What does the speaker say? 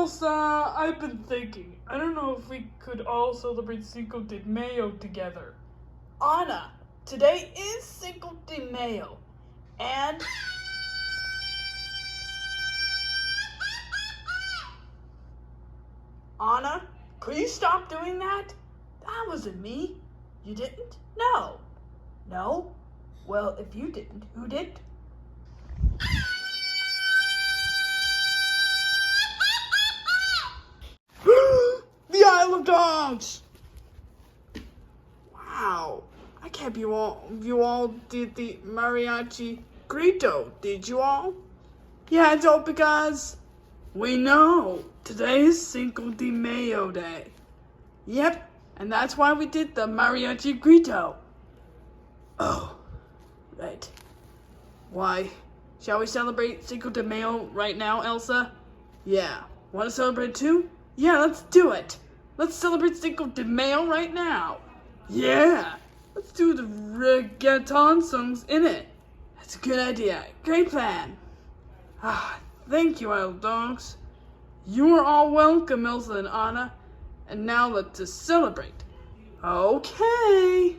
Elsa, I've been thinking. I don't know if we could all celebrate Cinco de Mayo together. Anna, today is Cinco de Mayo, and Anna, could you stop doing that? That wasn't me. You didn't? No. No? Well, if you didn't, who did? The Isle of Dogs! Wow, I can't be you all did the mariachi grito, did you all? Yeah, it's all because we know today is Cinco de Mayo Day. Yep, and that's why we did the mariachi grito. Oh, right. Why? Shall we celebrate Cinco de Mayo right now, Elsa? Yeah. Want to celebrate too? Yeah, let's do it. Let's celebrate Cinco de Mayo right now. Yeah. Let's do the reggaeton songs in it. That's a good idea. Great plan. Thank you, Isle Dogs. You are all welcome, Elsa and Anna. And now let's celebrate. Okay.